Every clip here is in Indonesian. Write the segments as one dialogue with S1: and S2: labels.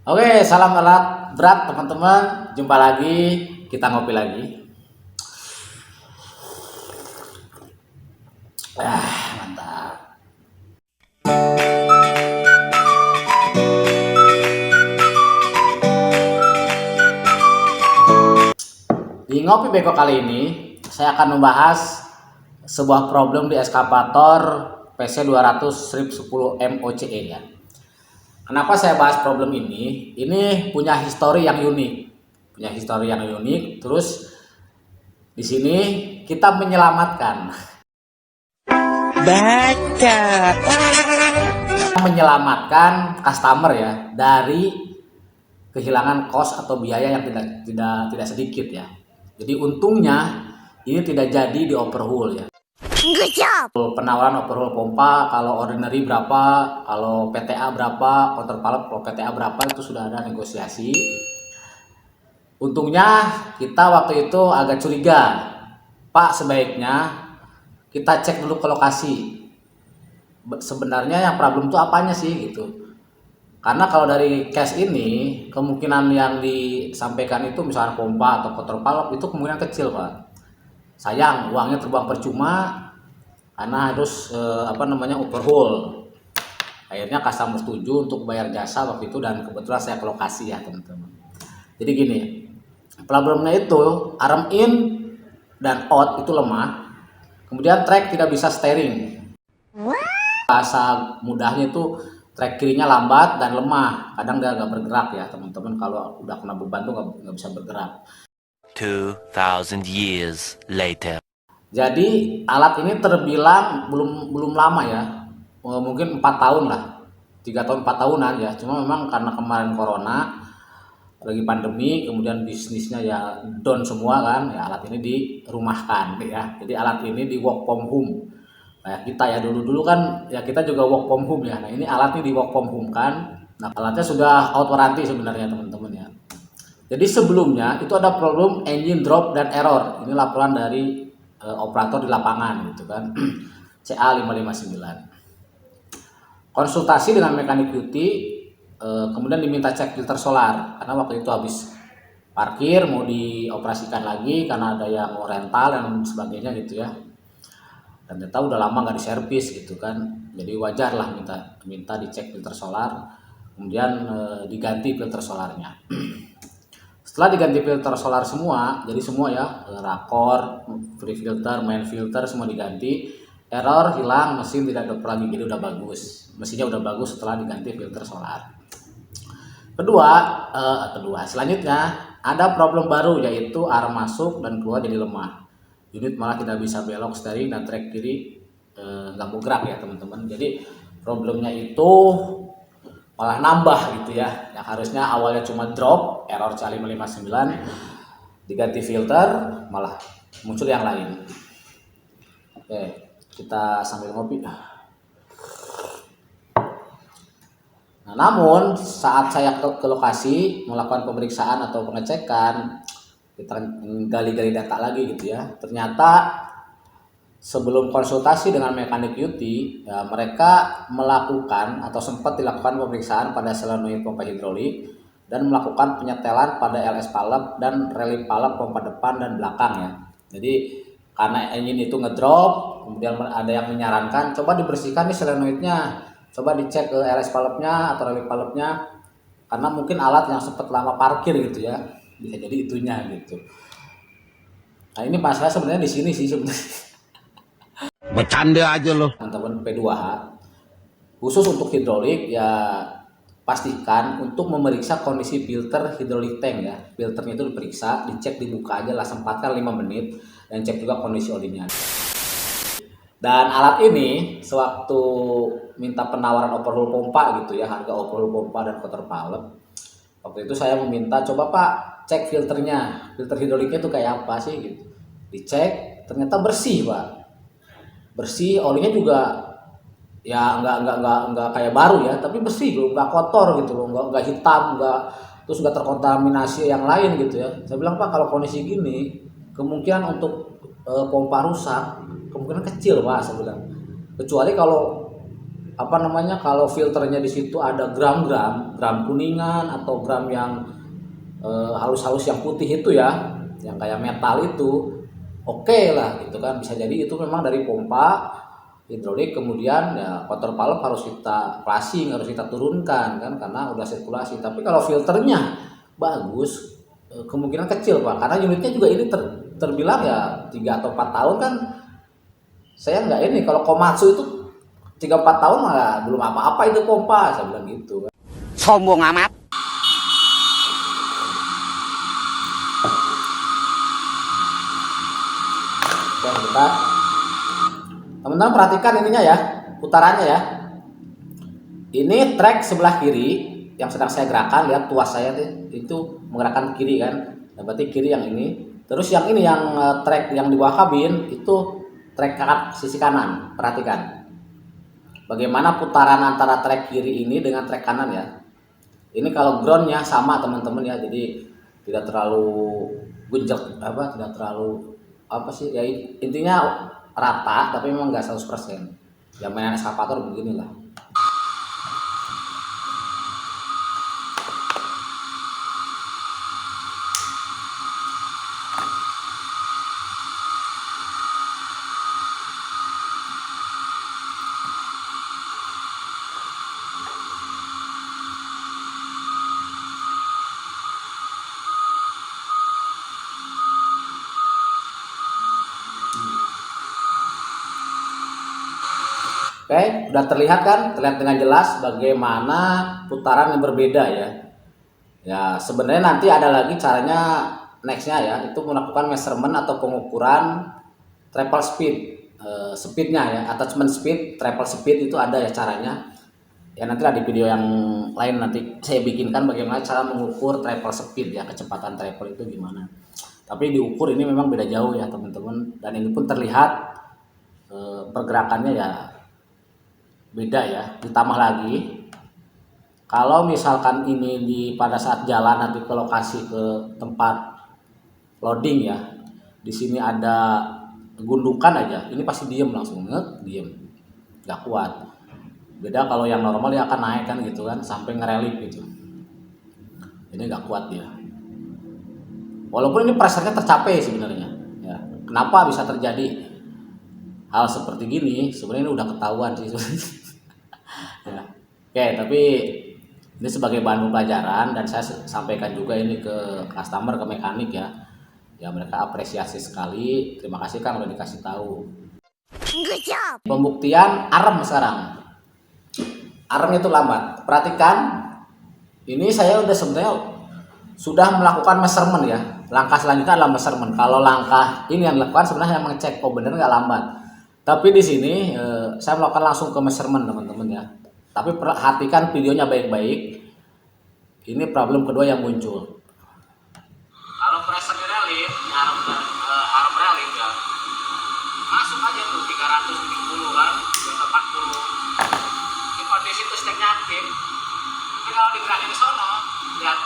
S1: Oke, salam alat berat teman-teman. Jumpa lagi, kita ngopi lagi. Mantap. Di Ngopi Beko kali ini, saya akan membahas sebuah problem di eskavator PC200 strip 10 MOCE ya. Kenapa saya bahas problem ini? Ini punya histori yang unik. Terus di sini kita
S2: Baca.
S1: menyelamatkan customer ya dari kehilangan kos atau biaya yang tidak sedikit ya. Jadi untungnya ini tidak jadi di overhaul ya.
S2: Good job.
S1: Penawaran overhaul pompa kalau ordinary berapa, kalau PTA berapa, counterpart kalau PTA berapa itu sudah ada negosiasi. Untungnya kita waktu itu agak curiga, Pak sebaiknya kita cek dulu ke lokasi. Sebenarnya yang problem itu apanya sih gitu. Karena kalau dari case ini kemungkinan yang disampaikan itu misalnya pompa atau counterpart itu kemungkinan kecil Pak. Sayang uangnya terbuang percuma karena harus overhaul. Akhirnya customer setuju untuk bayar jasa waktu itu dan kebetulan saya ke lokasi ya teman-teman. Jadi gini, problemnya itu arm in dan out itu lemah, kemudian track tidak bisa steering. Bahasa mudahnya itu track kirinya lambat dan lemah, kadang dia nggak bergerak ya teman-teman. Kalau udah kena beban tuh nggak bisa bergerak.
S3: 2000 years later.
S1: Jadi alat ini terbilang belum belum lama ya, mungkin 4 tahun lah, 3 tahun 4 tahunan ya. Cuma memang karena kemarin corona lagi pandemi, kemudian bisnisnya ya down semua kan, ya alat ini dirumahkan ya. Jadi alat ini di work from home. Kayak kita ya dulu-dulu kan ya kita juga work from home ya. Nah ini alatnya di work from home kan. Nah alatnya sudah out warranty sebenarnya teman-teman ya. Jadi sebelumnya itu ada problem engine drop dan error. Ini laporan dari operator di lapangan gitu kan. CA559. Konsultasi dengan mekanik QT, kemudian diminta cek filter solar karena waktu itu habis parkir mau dioperasikan lagi karena ada yang mau rental dan sebagainya gitu ya. Dan ternyata udah lama nggak diservis gitu kan. Jadi wajar lah minta dicek filter solar, kemudian diganti filter solarnya. Setelah diganti filter solar semua, jadi semua ya, rakor, free filter, main filter semua diganti, error hilang, mesin tidak drop lagi, jadi udah bagus. Mesinnya udah bagus setelah diganti filter solar. Selanjutnya ada problem baru yaitu arm masuk dan keluar jadi lemah. Unit malah tidak bisa belok steering dan trek kiri nggak mau gerak ya teman-teman. Jadi problemnya itu malah nambah gitu ya. Yang harusnya awalnya cuma drop error CA559 diganti filter malah muncul yang lain. Oke, kita sambil ngopi. Nah, namun saat saya ke lokasi melakukan pemeriksaan atau pengecekan, kita gali-gali data lagi gitu ya. Ternyata sebelum konsultasi dengan mekanik UT, ya, mereka melakukan atau sempat dilakukan pemeriksaan pada solenoid pompa hidrolik dan melakukan penyetelan pada LS palep dan relay palep pompa depan dan belakang ya. Jadi karena engine itu ngedrop, kemudian ada yang menyarankan coba dibersihkan nih solenoidnya, coba dicek ke LS palepnya atau relay palepnya karena mungkin alat yang sempat lama parkir gitu ya, bisa jadi itunya gitu. Nah ini masalah sebenarnya di sini sih sebenarnya.
S4: Bercanda aja loh.
S1: Teman-teman P2H khusus untuk hidrolik ya, pastikan untuk memeriksa kondisi filter hidrolik tank ya. Filternya itu diperiksa, dicek, dibuka aja lah, sempatkan 5 menit dan cek juga kondisi olinya. Dan alat ini sewaktu minta penawaran overhaul pompa gitu ya, harga overhaul pompa dan kotor palep, waktu itu saya meminta coba Pak cek filternya, filter hidroliknya itu kayak apa sih gitu. Dicek, ternyata bersih Pak, bersih, olinya juga ya nggak kayak baru ya, tapi bersih loh, nggak kotor gitu loh, nggak hitam, terus nggak terkontaminasi yang lain gitu ya. Saya bilang Pak kalau kondisi gini kemungkinan untuk pompa rusak kemungkinan kecil Pak, saya bilang, kecuali kalau apa namanya, kalau filternya di situ ada gram kuningan atau gram yang halus-halus yang putih itu ya, yang kayak metal itu, oke lah gitu kan, bisa jadi itu memang dari pompa hidrolik. Kemudian ya water valve harus kita flashing, harus kita turunkan kan, karena udah sirkulasi. Tapi kalau filternya bagus, kemungkinan kecil Pak, karena unitnya juga ini terbilang ya 3 atau 4 tahun kan. Saya nggak ini, kalau Komatsu itu 3-4 tahun malah belum apa-apa itu pompa, saya bilang gitu kan.
S2: Sombong amat.
S1: Dan kita teman-teman perhatikan ininya ya, putarannya ya. Ini trek sebelah kiri yang sedang saya gerakan, lihat tuas saya itu menggerakkan kiri kan, nah, berarti kiri yang ini. Terus yang ini yang trek yang di bawah kabin itu trek sisi kanan, perhatikan bagaimana putaran antara trek kiri ini dengan trek kanan ya. Ini kalau groundnya sama teman-teman ya, jadi tidak terlalu gunjek apa, tidak terlalu apa sih ya, intinya rata, tapi memang nggak 100%. Ya mainan eskavator beginilah. Oke, udah terlihat kan? Terlihat dengan jelas bagaimana putaran yang berbeda ya. Ya, sebenarnya nanti ada lagi caranya nextnya ya, itu melakukan measurement atau pengukuran travel speed, speednya ya, attachment speed, travel speed itu ada ya caranya. Ya nanti lah di video yang lain nanti saya bikinkan bagaimana cara mengukur travel speed ya, kecepatan travel itu gimana. Tapi diukur ini memang beda jauh ya teman-teman, dan ini pun terlihat pergerakannya ya beda ya. Ditambah lagi kalau misalkan ini pada saat jalan nanti ke lokasi, ke tempat loading ya, di sini ada gundukan aja, ini pasti diem, langsung diem, nggak kuat. Beda kalau yang normal dia akan naik kan gitu kan, sampai ngerelip gitu, ini nggak kuat dia. Walaupun ini pressure-nya tercapai sebenarnya ya. Kenapa bisa terjadi hal seperti gini, sebenarnya ini udah ketahuan sih ya. Oke, tapi ini sebagai bahan pembelajaran, dan saya sampaikan juga ini ke customer, ke mekanik ya. Ya mereka apresiasi sekali. Terima kasih Kang udah dikasih tahu.
S2: Good job.
S1: Pembuktian arem sekarang. Arem itu lambat. Perhatikan. Ini saya udah sebenarnya sudah melakukan measurement ya. Langkah selanjutnya adalah measurement. Kalau langkah ini yang dilakukan sebenarnya mengecek bener nggak lambat. Tapi di sini saya melakukan langsung ke measurement teman-teman ya. Tapi perhatikan videonya baik-baik. Ini problem kedua yang muncul. Kalau pressure di relif, arm relif ya, masuk aja tuh 370 kan, 240. Di kondisi itu steknya aktif. Tapi kalau digerakin ke sono, lihat.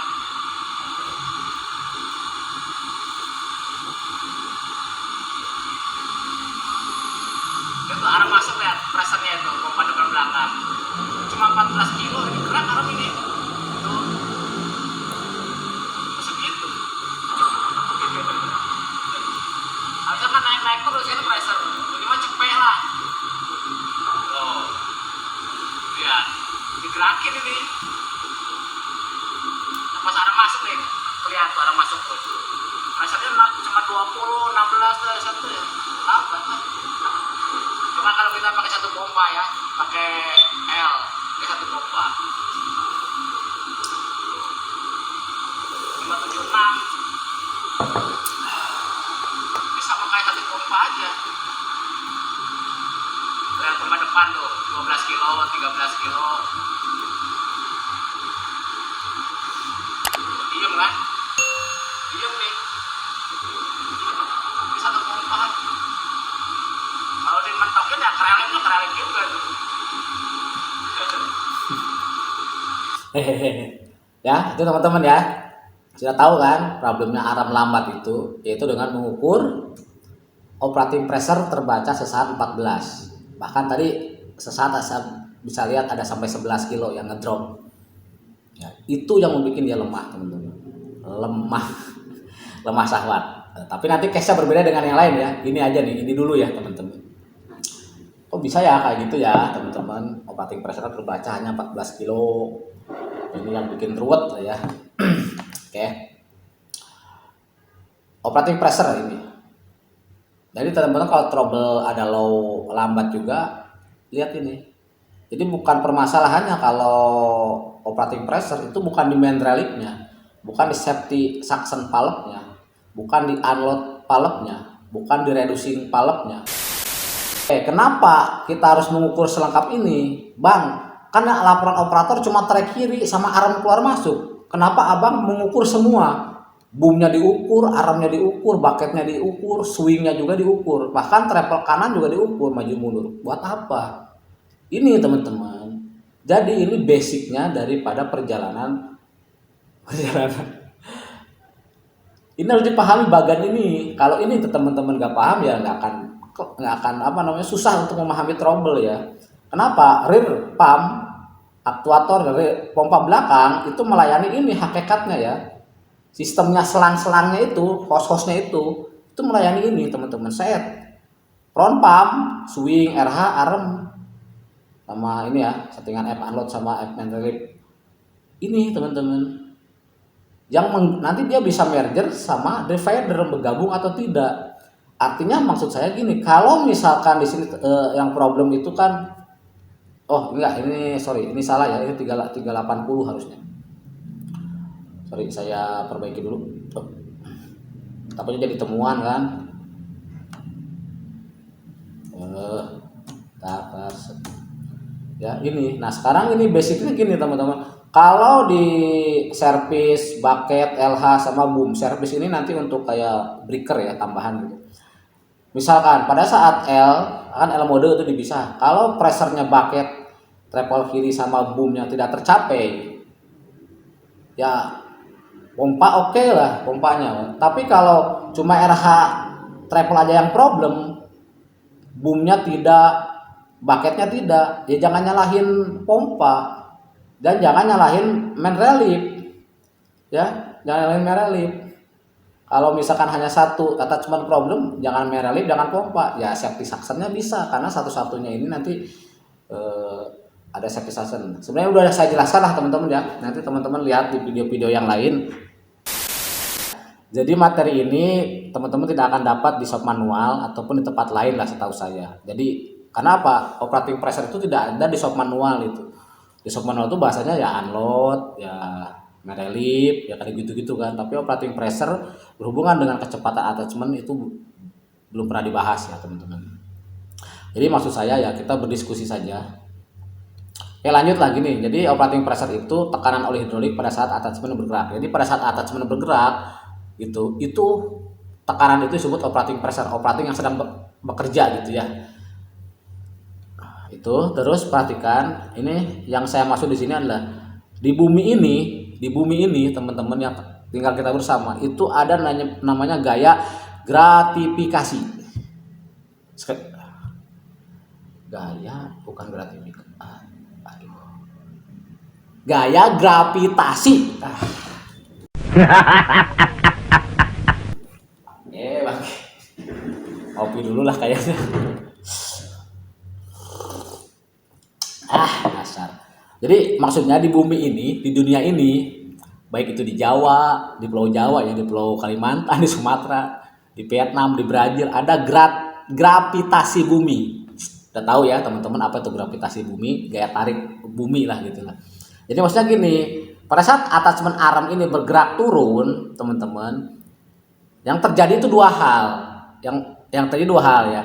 S1: Itu arm masuk, lihat pressure-nya itu, pompa depan belakang. Cuma 14 kilo ini gerak arm ini. Tuh. Segitu. Harusnya kan naik-naik terus ini pressure. Ini mah cepet lah. Tuh. Lihat. Digerakin ini. Pas arm masuk nih. Lihat tuh arm masuk tuh. Pressure-nya cuma 20, 16 tuh satu ya. Lambat lah. Cuma kalau kita pakai satu pompa ya, pakai L, ini satu pompa. 576. Ini sama kayak satu pompa aja. Lihat pompa depan tuh, 12 kilo, 13 kilo. Diem kan? Diem nih. Ini satu pompa. Kalau dimentokin ya kerelip juga tuh. Ya, itu teman-teman ya. Sudah tahu kan problemnya arm lambat itu, yaitu dengan mengukur operating pressure terbaca sesaat 14. Bahkan tadi sesaat bisa lihat ada sampai 11 kilo yang ngedrop. Ya, itu yang membuat dia lemah teman-teman, lemah lemah syahwat. Tapi nanti case-nya berbeda dengan yang lain ya. Ini aja nih, ini dulu ya teman-teman. Kok bisa ya kayak gitu ya teman-teman? Operating pressure terbaca hanya 14 kilo. Ini yang bikin ruwet lah ya. Oke. Operating pressure ini. Jadi teman-teman kalau trouble ada low lambat juga, lihat ini. Jadi bukan permasalahannya kalau operating pressure itu bukan di main relic-nya, bukan di safety suction valve-nya, bukan di unload valve-nya, bukan di reducing valve-nya. Kenapa kita harus mengukur selengkap ini, Bang? Karena laporan operator cuma track kiri sama arm keluar masuk. Kenapa Abang mengukur semua? Boomnya diukur, armnya diukur, bucketnya diukur, swingnya juga diukur, bahkan travel kanan juga diukur, maju mundur. Buat apa? Ini teman-teman. Jadi ini basicnya daripada perjalanan. Ini harus dipahami bagian ini. Kalau ini teman-teman gak paham ya nggak akan susah untuk memahami trouble ya. Kenapa? Rear pump aktuator dari pompa belakang itu melayani ini hakikatnya ya. Sistemnya selang-selangnya itu, hose-hose-nya itu melayani ini teman-teman. Set front pump, swing, RH, arm, sama ini ya settingan F unload sama F main relief. Ini teman-teman. Yang nanti dia bisa merger sama divider bergabung atau tidak. Artinya maksud saya gini, kalau misalkan di sini yang problem itu kan, ini salah ya, ini 380 harusnya. Sorry, saya perbaiki dulu. Takutnya jadi temuan kan. Ya ini. Nah sekarang ini basicnya gini teman-teman. Kalau di service bucket, LH sama boom, service ini nanti untuk kayak breaker ya tambahan gitu. Misalkan pada saat L mode itu dipisah. Kalau pressernya bucket, treble kiri sama boomnya tidak tercapai, ya pompa oke lah pompanya. Tapi kalau cuma RH treble aja yang problem, boomnya tidak, bucketnya tidak, ya jangan nyalahin pompa dan jangan nyalahin main relief ya, jangan nyalahin main relief. Kalau misalkan hanya satu attachment problem, jangan main relief, jangan pompa ya. Safety suction-nya bisa karena satu-satunya ini nanti ada safety suction. Sebenarnya udah saya jelaskan lah teman-teman ya, nanti teman-teman lihat di video-video yang lain. Jadi materi ini teman-teman tidak akan dapat di shop manual ataupun di tempat lain lah setahu saya. Jadi karena apa? Operating pressure itu tidak ada di shop manual itu. Di shop manual itu bahasanya ya unload, ya relief, ya kayak gitu-gitu kan. Tapi operating pressure berhubungan dengan kecepatan attachment itu belum pernah dibahas ya teman-teman. Jadi maksud saya ya kita berdiskusi saja. Oke lanjut lagi nih. Jadi operating pressure itu tekanan oleh hidrolik pada saat attachment bergerak. Jadi pada saat attachment bergerak itu tekanan itu disebut operating pressure, operating yang sedang bekerja gitu ya. Itu terus perhatikan ini yang saya maksud di sini adalah di bumi ini teman-teman yang tinggal kita bersama itu ada namanya gaya gratifikasi. Gaya gravitasi. Bang. Kopi dulu lah kayaknya. Dasar. Jadi maksudnya di bumi ini, di dunia ini, baik itu di Jawa, di Pulau Jawa ya, di Pulau Kalimantan, di Sumatera, di Vietnam, di Brazil ada gravitasi bumi. Udah tahu ya teman-teman apa itu gravitasi bumi, gaya tarik bumi lah gitu lah. Jadi maksudnya gini, pada saat attachment arm ini bergerak turun, teman-teman, yang terjadi itu dua hal. Yang terjadi dua hal ya.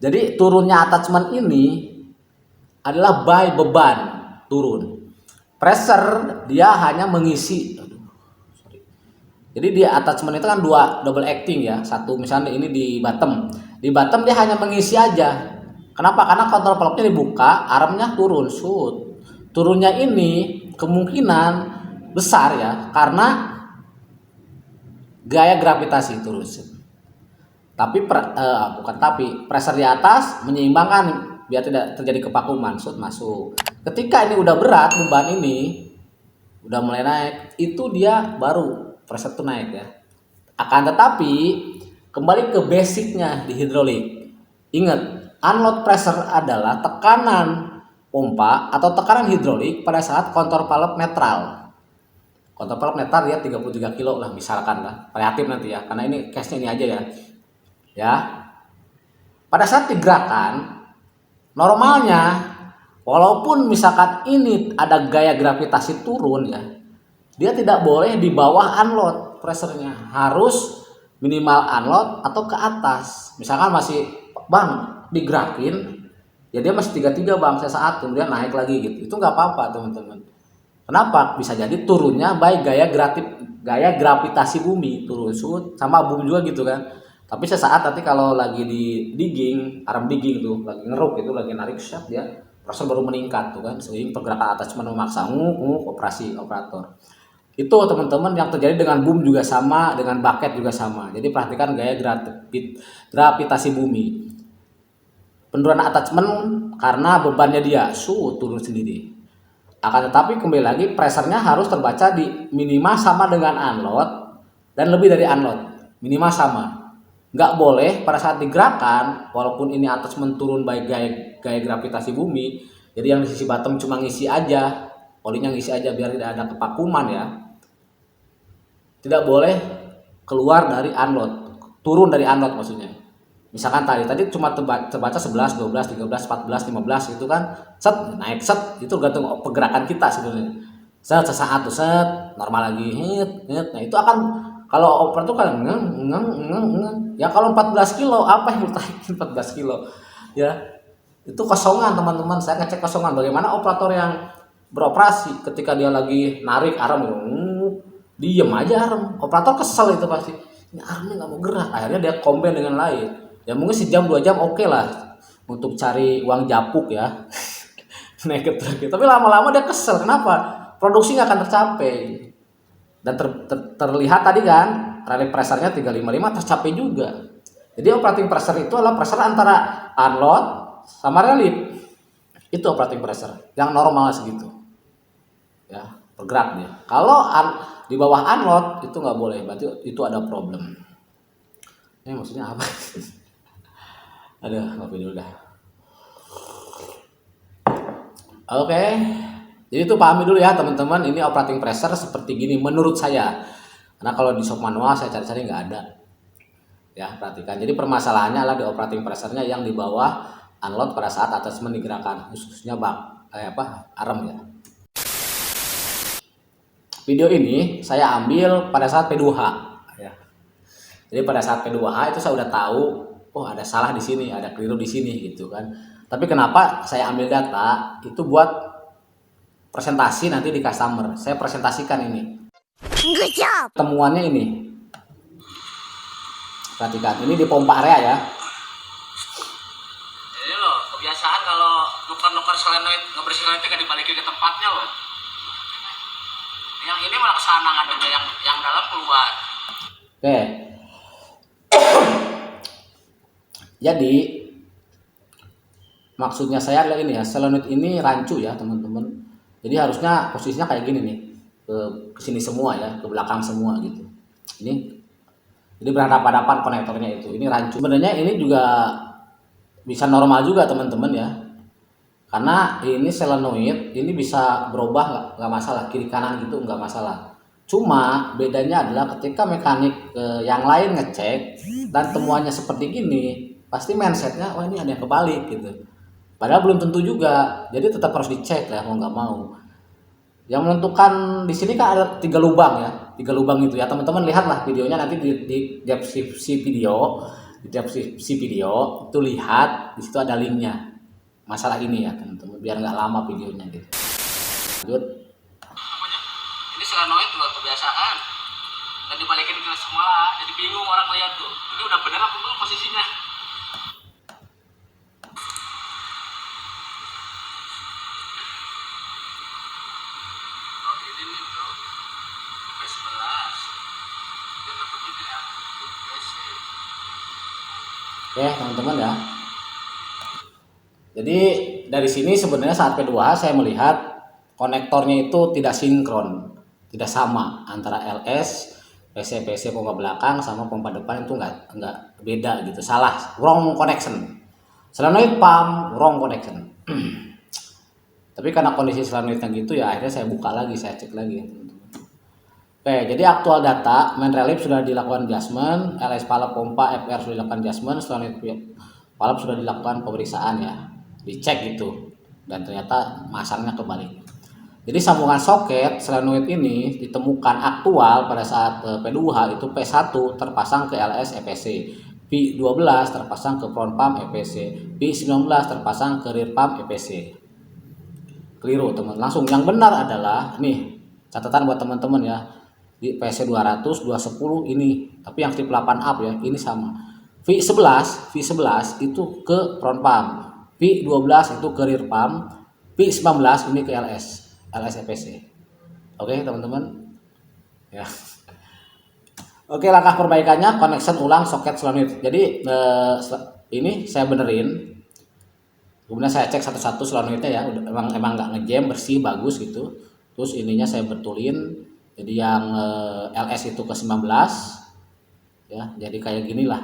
S1: Jadi turunnya attachment ini adalah by beban turun. Pressure dia hanya mengisi. Jadi dia attachment itu kan dua double acting ya. Satu misalnya ini di bottom. Di bottom dia hanya mengisi aja. Kenapa? Karena control valve-nya dibuka, armnya turun, shoot. Turunnya ini kemungkinan besar ya karena gaya gravitasi turun. Tapi pressure di atas menyeimbangkan biar tidak terjadi kevakuman, masuk. Ketika ini udah berat beban ini, udah mulai naik, itu dia baru pressure tuh naik ya. Akan tetapi kembali ke basicnya di hidrolik. Ingat, unload pressure adalah tekanan pompa atau tekanan hidrolik pada saat kontur valve netral. Kontur valve netral dia 33 kilo lah misalkan lah. Variatif nanti ya, karena ini case-nya ini aja ya. Ya. Pada saat digerakkan, normalnya walaupun misalkan ini ada gaya gravitasi turun ya, dia tidak boleh di bawah unload pressure-nya, harus minimal unload atau ke atas. Misalkan masih bang digerakin, ya dia masih 33 bang sesaat kemudian naik lagi gitu, itu nggak apa-apa teman-teman. Kenapa? Bisa jadi turunnya baik gaya gravitasi bumi turun sama bumi juga gitu kan. Tapi sesaat nanti kalau lagi di digging, arm digging tuh, lagi ngeruk itu, lagi narik shaft dia pressure baru meningkat tuh kan, sehingga pergerakan atas cuma memaksa operasi operator. Itu teman-teman yang terjadi dengan boom juga sama, dengan bucket juga sama. Jadi perhatikan gaya gravitasi bumi. Penurunan attachment karena bebannya dia turun sendiri. Akan tetapi kembali lagi pressure-nya harus terbaca di minimal sama dengan unload dan lebih dari unload. Minimal sama. Nggak boleh pada saat digerakkan, walaupun ini attachment turun baik gaya gravitasi bumi, jadi yang di sisi bottom cuma ngisi aja, olinya ngisi aja biar tidak ada kevakuman ya. Tidak boleh keluar dari unload, turun dari unload maksudnya. Misalkan tadi cuma terbaca 11, 12, 13, 14, 15 itu kan, naik itu tergantung pergerakan kita sebenarnya. Sesaat tuh normal lagi hit. Nah itu akan kalau operator kan ya kalau 14 kilo apa yang bertahan 14 kilo ya, itu kosongan teman-teman. Saya ngecek kosongan. Bagaimana operator yang beroperasi ketika dia lagi narik arm diem aja arm, operator kesel itu pasti, ini armnya nggak mau gerak, akhirnya dia combine dengan lain ya, mungkin sejam 2 jam oke lah untuk cari uang japuk ya. Naik ke truk, tapi lama-lama dia kesel. Kenapa? Produksi nggak akan tercapai. Dan terlihat tadi kan relief pressure-nya 355 tercapai juga. Jadi operating pressure itu adalah pressure antara unload sama relief. Itu operating pressure yang normal segitu ya, bergerak dia. Kalau di bawah unload itu nggak boleh, berarti itu ada problem. Ini maksudnya apa? Aduh, ngopi dulu dah. Oke. Jadi itu pahami dulu ya teman-teman, ini operating pressure seperti gini menurut saya. Karena kalau di shop manual saya cari-cari nggak ada. Ya, perhatikan. Jadi permasalahannya adalah di operating pressure-nya yang di bawah unload pada saat attachment digerakkan, khususnya arm ya. Video ini saya ambil pada saat P2H ya. Jadi pada saat P2H itu saya udah tahu, oh ada salah di sini, ada keliru di sini gitu kan. Tapi kenapa saya ambil data itu buat presentasi nanti di customer. Saya presentasikan ini.
S2: Good job.
S1: Temuannya ini. Perhatikan, ini di pompa area ya.
S5: Jadi loh, kebiasaan kalau nuker-nuker solenoid, ngebersihin solenoid nggak dibalikin ke tempatnya loh. Yang ini malah kesana ngadepnya, yang dalam keluar.
S1: Oke. Jadi maksudnya saya adalah ini ya, solenoid ini rancu ya teman-teman. Jadi harusnya posisinya kayak gini nih, ke sini semua ya, ke belakang semua gitu. Ini jadi berhadapan-hadapan konektornya itu. Ini rancu. Sebenarnya ini juga bisa normal juga teman-teman ya. Karena ini solenoid ini bisa berubah nggak masalah, kiri kanan gitu nggak masalah. Cuma bedanya adalah ketika mekanik yang lain ngecek dan temuannya seperti gini, pasti mindsetnya ini ada yang kebalik gitu. Padahal belum tentu juga, jadi tetap harus dicek lah mau nggak mau. Yang menentukan di sini kan ada 3 lubang ya, 3 lubang itu ya teman-teman, lihatlah videonya nanti di deskripsi video, itu lihat di situ ada linknya. Masalah ini ya teman-teman, biar nggak lama videonya gitu. Lanjut.
S5: Ini solenoid loh, kebiasaan. Dan dibalikin ke semula, jadi bingung orang lihat tuh. Ini udah bener apa belum posisinya?
S1: Oke teman-teman ya. Jadi dari sini sebenarnya saat P2H saya melihat konektornya itu tidak sinkron, tidak sama antara LS, PC pompa belakang sama pompa depan itu enggak beda gitu, salah, wrong connection. Solenoid pump wrong connection. Tapi karena kondisi solenoidnya gitu ya akhirnya saya buka lagi, saya cek lagi. Oke, jadi aktual data main relief sudah dilakukan adjustment, LS valve pompa FR sudah dilakukan adjustment, solenoid valve sudah dilakukan pemeriksaan ya, dicek gitu, dan ternyata masangnya kebalik. Jadi sambungan soket solenoid ini ditemukan aktual pada saat P2H itu P1 terpasang ke LS EPC, P12 terpasang ke front pump EPC, P19 terpasang ke rear pump EPC. Keliru teman, langsung yang benar adalah nih catatan buat teman-teman ya, di PC 200 210 ini, tapi yang tipe 8 up ya ini sama. V11 itu ke front pump, V12 itu ke rear pump, V19 ini ke LS EPC. Oke teman-teman ya. Oke, langkah perbaikannya connection ulang soket solenoid. Jadi ini saya benerin, kemudian saya cek satu-satu solenoidnya ya, emang nggak ngejam, bersih, bagus gitu. Terus ininya saya betulin, jadi yang LS itu ke 19 ya, jadi kayak gini lah.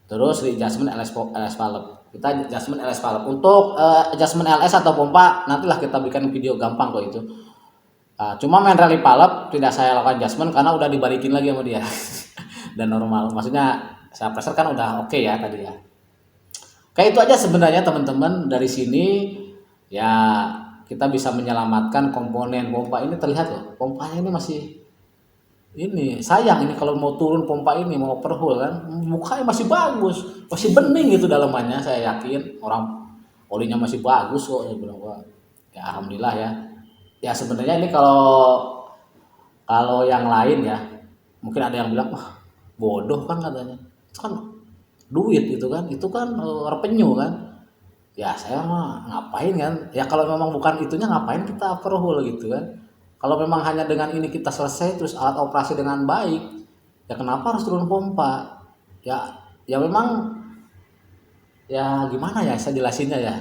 S1: Terus di adjustment LS valve, kita adjustment LS valve. Untuk adjustment LS atau pompa nantilah kita bikin video gampang kok itu. Cuma main rally valve tidak saya lakukan adjustment karena udah dibalikin lagi sama dia. Dan normal, maksudnya saya pressure kan udah oke ya tadi ya. Kayak itu aja sebenarnya teman-teman. Dari sini ya kita bisa menyelamatkan komponen pompa ini. Terlihat loh, pompanya ini masih ini sayang ini kalau mau turun pompa ini mau overhaul kan, mukanya masih bagus, masih bening gitu dalamannya. Saya yakin orang olinya masih bagus kok. Saya bilang wah ya alhamdulillah ya. Ya sebenarnya ini kalau yang lain ya mungkin ada yang bilang wah bodoh kan katanya, itu kan duit gitu kan, itu kan revenue kan. Ya saya mah ngapain kan, ya kalau memang bukan itunya ngapain kita overhaul gitu kan. Kalau memang hanya dengan ini kita selesai terus alat operasi dengan baik, ya kenapa harus turun pompa? Ya memang ya gimana ya saya jelasinnya ya.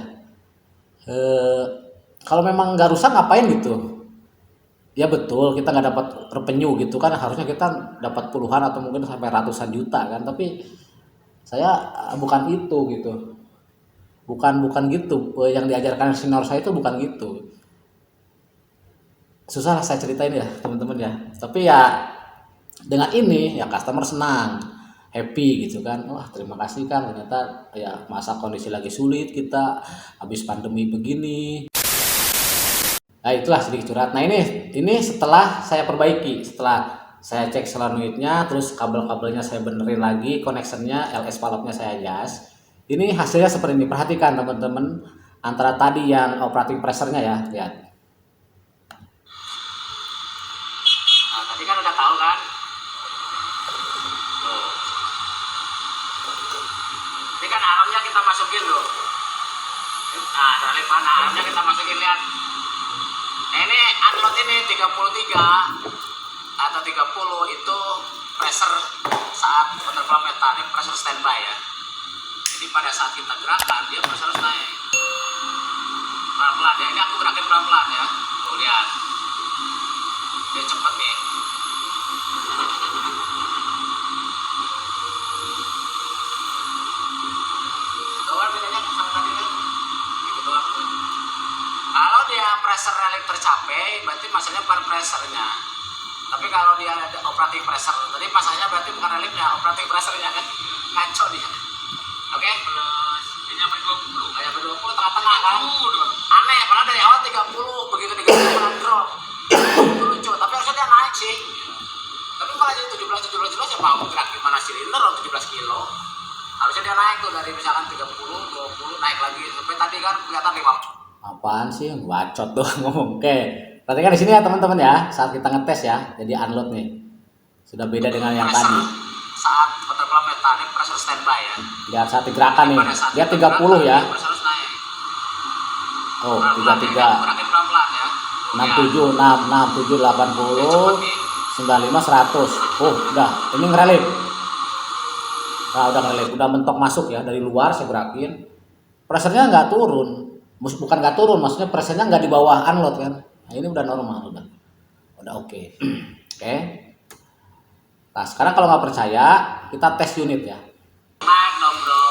S1: Kalau memang nggak rusak ngapain gitu? Ya betul kita nggak dapat revenue gitu kan, harusnya kita dapat puluhan atau mungkin sampai ratusan juta kan. Tapi saya bukan itu gitu, bukan gitu. Yang diajarkan senior saya itu bukan gitu. Susah lah saya ceritain ya teman-teman ya, tapi ya dengan ini ya customer senang, happy gitu kan. Wah terima kasih kan, ternyata ya masa kondisi lagi sulit kita habis pandemi begini. Nah itulah sedikit curhat. Nah ini setelah saya perbaiki, setelah saya cek solenoidnya, terus kabel-kabelnya saya benerin lagi, connectionnya, LS valve-nya saya adjust. Ini hasilnya seperti ini. Perhatikan teman-teman, antara tadi yang operating pressure-nya ya, lihat.
S5: Nah, tadi kan udah tahu kan. Tuh. Ini kan armnya kita masukin loh. Nah, dari mana armnya kita masukin, lihat. Nah, ini unload ini 33 atau 30 itu pressure saat butterfly meta, ini pressure standby ya. Jadi pada saat kita gerakan dia pressure harus naik pelan-pelan ya. Ini aku gerakin pelan-pelan ya. Tuh lihat, dia cepet nih. Doang bedanya sama tadi kan, gitu doang. Kalau dia pressure relief tercapai, berarti masanya bukan pressernya. Tapi kalau dia ada operating pressure, tadi masanya berarti bukan reliefnya, operating pressure-nya kan. Ngaco dia. Oke? Plus, dia nyampe 20. Nyampe 20 tengah-tengah kan. Aneh, padahal dari awal 30, begitu 30 malah drop. Itu lucu, tapi harusnya dia naik sih. Tapi malah jadi 17 ya mau gerak gimana silinder 17 kilo. Harusnya dia naik tuh dari misalkan 30, 20, naik lagi. Sampai tadi kan kelihatan 50.
S1: Apaan sih bacot tuh ngomong. Oke, perhatikan di sini ya teman-teman ya, saat kita ngetes ya, jadi unload nih sudah beda dengan yang tadi.
S5: Saat butterfly meta ini pressure standby ya.
S1: Lihat saat digerakan nih, dia 30 ya.
S5: Pressure harus naik.
S1: Oh 33,
S5: Gerakin pelan-pelan ya.
S1: 67, 6, 6, 7, 80, 95, 100. Oh udah, ini ngerelip. Nah udah ngerelip, udah mentok masuk ya dari luar saya gerakin. pressernya nggak turun. Bukan nggak turun, maksudnya pressernya nggak di bawah unload kan. Nah, ini udah normal, udah oke. Oke. Nah sekarang kalau nggak percaya kita tes unit ya.
S5: Naik dong bro.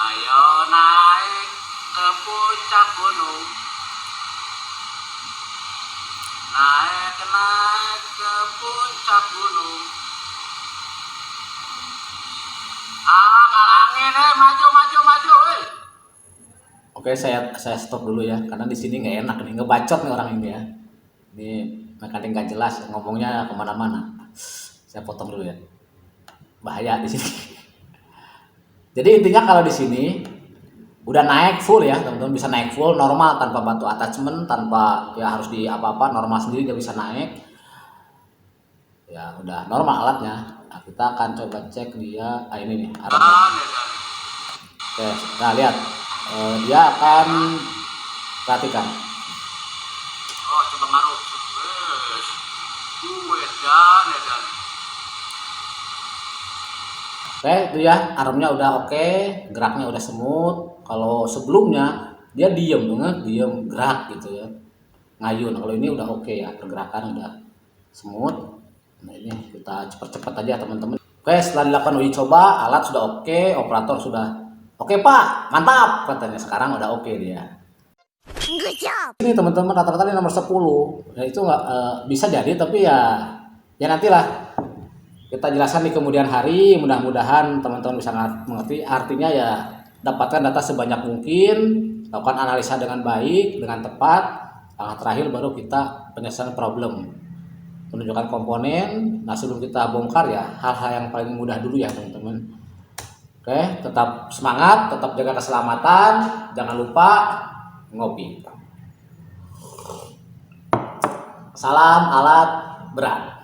S5: Ayo naik ke puncak gunung. Naik ke puncak gunung. Alangin maju weh.
S1: Oke, saya stop dulu ya, karena di sini nggak enak nih, ngebacot nih orang ini ya. Ini mekanik nggak jelas, ngomongnya kemana-mana. Saya potong dulu ya, bahaya di sini. Jadi intinya kalau di sini udah naik full ya, teman-teman bisa naik full normal tanpa batu attachment, tanpa ya harus di apa-apa, normal sendiri dia bisa naik. Ya udah normal alatnya. Nah, kita akan coba cek dia, ini nih arahnya. Oke, nah lihat. Dia akan perhatikan.
S5: Oh coba ngaruh. Edan.
S1: Oke, itu ya armnya udah oke, geraknya udah smooth. Kalau sebelumnya dia diem banget, diem gerak gitu ya, ngayun. Kalau ini udah oke ya, pergerakan udah smooth. Nah ini kita cepet-cepet aja teman-teman. Oke, setelah dilakukan uji coba, alat sudah oke, operator sudah oke Pak, mantap katanya. Sekarang udah oke dia.
S2: Good job.
S1: Ini teman-teman rata-rata ini nomor 10. Ya itu nggak bisa jadi, tapi ya nantilah kita jelaskan di kemudian hari. Mudah-mudahan teman-teman bisa mengerti. Artinya ya dapatkan data sebanyak mungkin, lakukan analisa dengan baik, dengan tepat. Langkah terakhir baru kita penyelesaian problem, menunjukkan komponen. Nah sebelum kita bongkar ya hal-hal yang paling mudah dulu ya teman-teman. Oke, tetap semangat, tetap jaga keselamatan, jangan lupa ngopi. Salam alat berat.